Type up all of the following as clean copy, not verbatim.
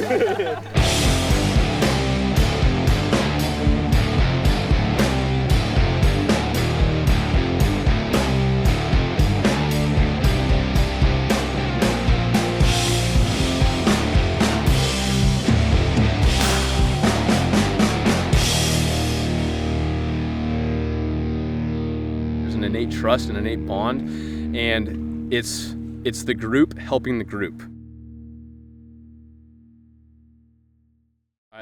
An innate trust and innate bond, and it's the group helping the group.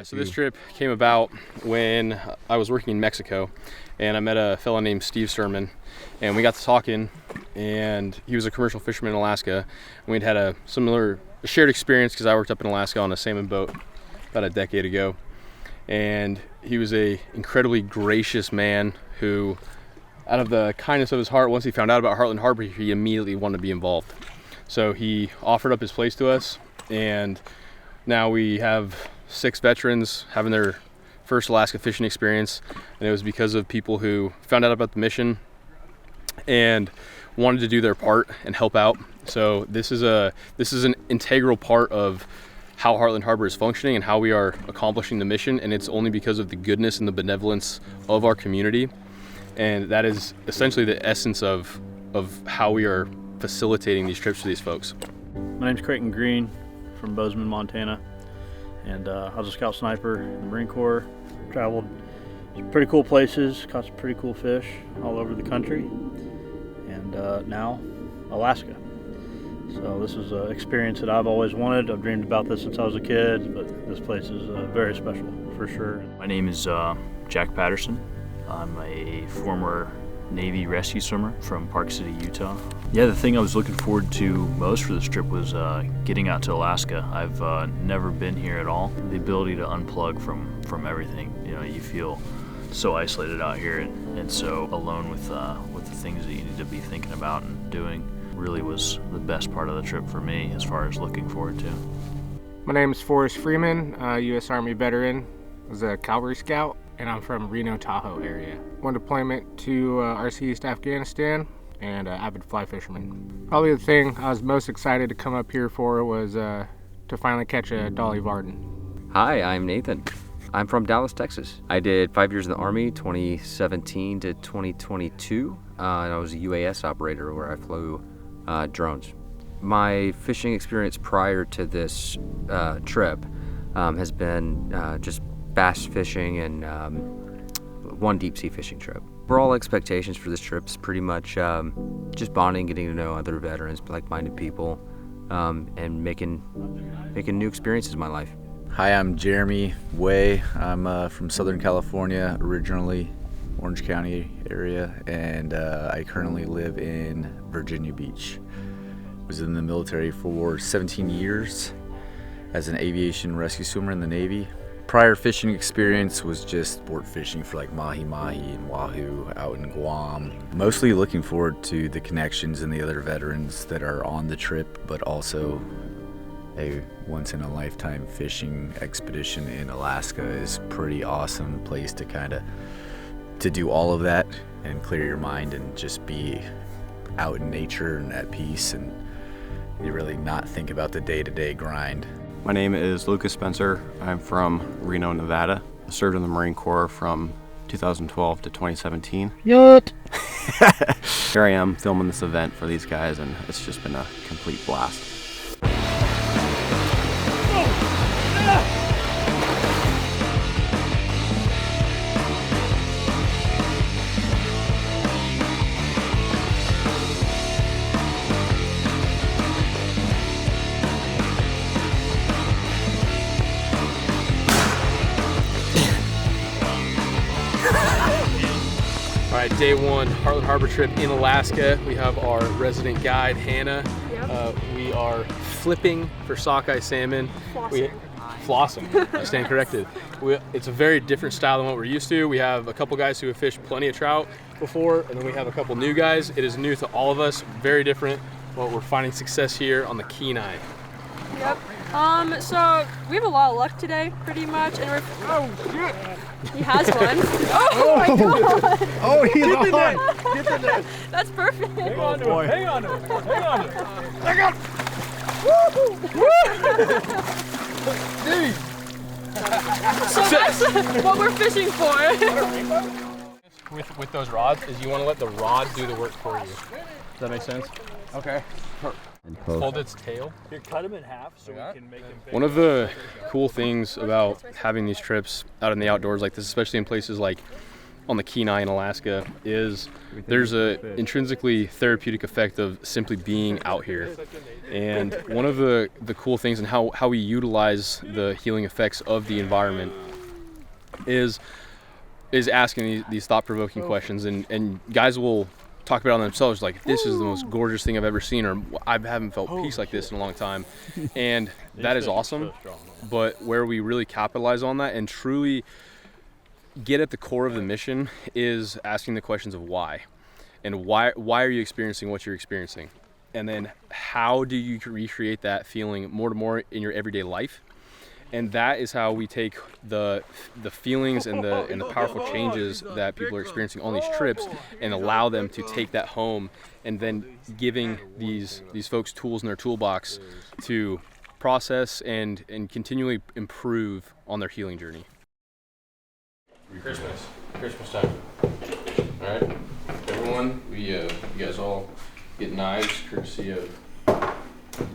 So this trip came about when I was working in Mexico, and I met a fellow named Steve Sturman, and we got to talking, and he was a commercial fisherman in Alaska, and we'd had a shared experience because I worked up in Alaska on a salmon boat about a decade ago, and he was a incredibly gracious man who, out of the kindness of his heart, once he found out about Heartland Harbor, he immediately wanted to be involved. So he offered up his place to us, and now we have 6 veterans having their first Alaska fishing experience, and it was because of people who found out about the mission and wanted to do their part and help out. So this is an integral part of how Heartland Harbor is functioning and how we are accomplishing the mission, and it's only because of the goodness and the benevolence of our community. And that is essentially the essence of how we are facilitating these trips for these folks. My name's Creighton Green from Bozeman, Montana, and I was a scout sniper in the Marine Corps. Traveled some pretty cool places, caught some pretty cool fish all over the country, and now Alaska. So this is an experience that I've always wanted. I've dreamed about this since I was a kid, but this place is very special for sure. My name is Jack Patterson. I'm a former Navy rescue swimmer from Park City, Utah. Yeah, the thing I was looking forward to most for this trip was getting out to Alaska. I've never been here at all. The ability to unplug from everything. You know, you feel so isolated out here and so alone with the things that you need to be thinking about and doing. Really was the best part of the trip for me as far as looking forward to. My name is Forrest Freeman, U.S. Army veteran. I was a cavalry scout, and I'm from Reno, Tahoe area. One deployment to RC East Afghanistan, and avid fly fisherman. Probably the thing I was most excited to come up here for was to finally catch a Dolly Varden. Hi, I'm Nathan. I'm from Dallas, Texas. I did 5 years in the Army, 2017 to 2022. And I was a UAS operator where I flew drones. My fishing experience prior to this trip has been just bass fishing and one deep sea fishing trip. Overall expectations for this trip is pretty much just bonding, getting to know other veterans, like-minded people, and making new experiences in my life. Hi, I'm Jeremy Way. I'm from Southern California, originally Orange County area, and I currently live in Virginia Beach. Was in the military for 17 years as an aviation rescue swimmer in the Navy. Prior fishing experience was just sport fishing for like mahi-mahi and wahoo out in Guam. Mostly looking forward to the connections and the other veterans that are on the trip, but also a once-in-a-lifetime fishing expedition in Alaska is pretty awesome place to do all of that and clear your mind and just be out in nature and at peace, and you really not think about the day-to-day grind. My name is Lucas Spencer. I'm from Reno, Nevada. I served in the Marine Corps from 2012 to 2017. Yut! Here I am filming this event for these guys, and it's just been a complete blast. All right, day one, Heartland Harbor trip in Alaska. We have our resident guide, Hannah. Yep. We are flipping for sockeye salmon. Flossing. I stand corrected. It's a very different style than what we're used to. We have a couple guys who have fished plenty of trout before, and then we have a couple new guys. It is new to all of us, very different, but we're finding success here on the Kenai. Yep. So we have a lot of luck today, pretty much, and we're. Oh shit! He has one. Oh my god! Oh, he's on! Get the net! That's perfect. Hang on to him! Hang on to him! Hang on to him! Woo! Dude, That's what we're fishing for. With those rods is you want to let the rod do the work for you. Does that make sense? Okay. Hold its tail. Here, cut them in half so we can make them big. One of the cool things about having these trips out in the outdoors like this, especially in places like on the Kenai in Alaska, is there's a intrinsically therapeutic effect of simply being out here. And one of the cool things and how we utilize the healing effects of the environment is asking these thought-provoking questions, and guys will talk about it on themselves like, this is the most gorgeous thing I've ever seen, or I haven't felt peace like this in a long time. And that is awesome. But where we really capitalize on that and truly get at the core of the mission is asking the questions of why. And why are you experiencing what you're experiencing? And then how do you recreate that feeling more and more in your everyday life? And that is how we take the feelings and the powerful changes that people are experiencing on these trips and allow them to take that home, and then giving these folks tools in their toolbox to process and continually improve on their healing journey. Christmas time. All right, everyone, you guys all get knives courtesy of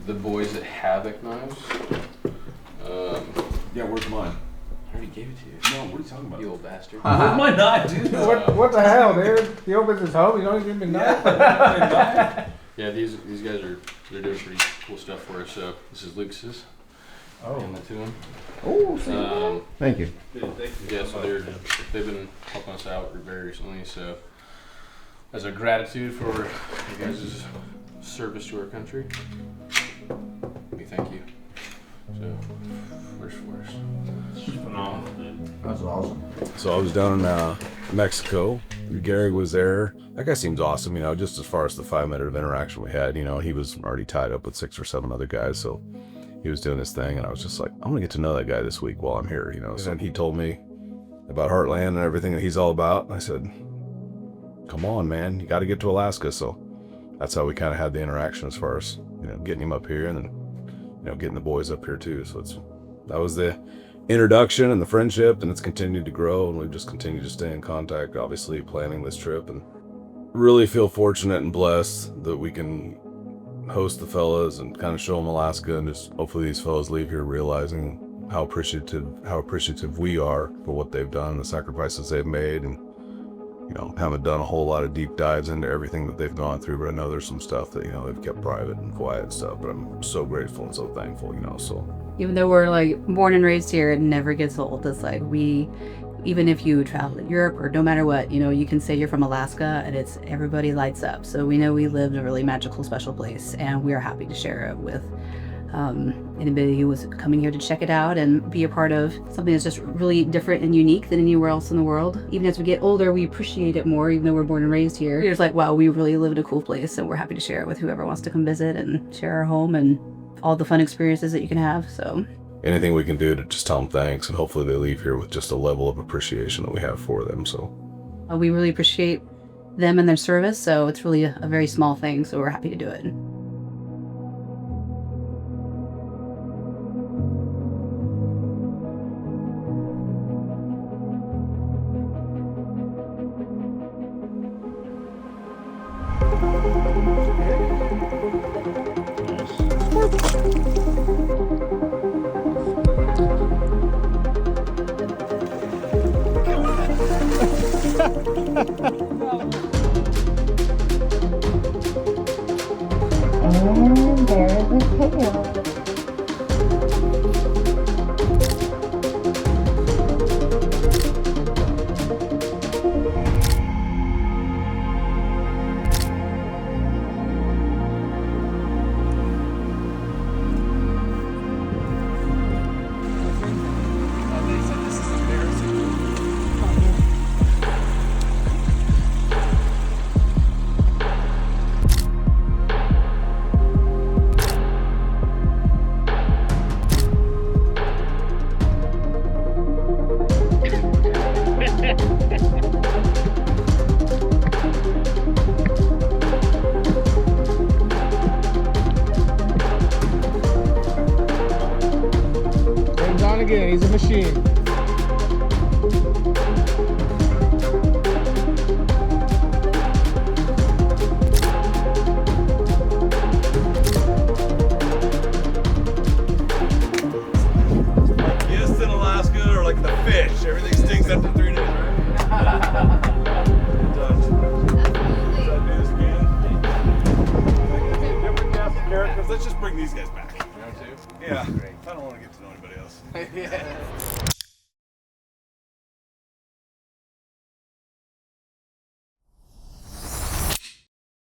the boys at Havoc Knives. Yeah, where's mine? I already gave it to you. No, what are you talking about? You old bastard. Where's my knife, dude? What the hell, dude? He opens his home, you don't even give me knife. Yeah, these guys they're doing pretty cool stuff for us. So this is Lucas's. Oh. And that to him. Oh, thank you. Yeah, so they've been helping us out very recently. So as a gratitude for you guys' service to our country, we thank you. So, where's Forrest? Phenomenal, dude. That's awesome. So I was down in Mexico. Gary was there. That guy seems awesome, you know, just as far as the 5 minute of interaction we had. You know, he was already tied up with 6 or 7 other guys, so he was doing his thing, and I was just like, I'm gonna get to know that guy this week while I'm here, you know. So he told me about Heartland and everything that he's all about. And I said, come on, man, you got to get to Alaska. So that's how we kind of had the interaction as far as, you know, getting him up here and then, you know, getting the boys up here too. So that was the introduction and the friendship, and it's continued to grow, and we've just continued to stay in contact, obviously planning this trip, and really feel fortunate and blessed that we can host the fellas and kind of show them Alaska, and just hopefully these fellas leave here realizing how appreciative we are for what they've done, the sacrifices they've made, and, you know, haven't done a whole lot of deep dives into everything that they've gone through, but I know there's some stuff that, you know, they've kept private and quiet and stuff, but I'm so grateful and so thankful, you know. So even though we're like born and raised here, it never gets old. It's like even if you travel in Europe or no matter what, you know, you can say you're from Alaska and it's everybody lights up. So we know we live in a really magical, special place, and we are happy to share it with anybody who was coming here to check it out and be a part of something that's just really different and unique than anywhere else in the world. Even as we get older, we appreciate it more, even though we're born and raised here. It's like, wow, we really live in a cool place, and we're happy to share it with whoever wants to come visit and share our home and all the fun experiences that you can have. So anything we can do to just tell them thanks, and hopefully they leave here with just a level of appreciation that we have for them. So we really appreciate them and their service, so it's really a very small thing, so we're happy to do it. And there is a tail. Again, he's a machine. Yeah, I don't want to get to know anybody else.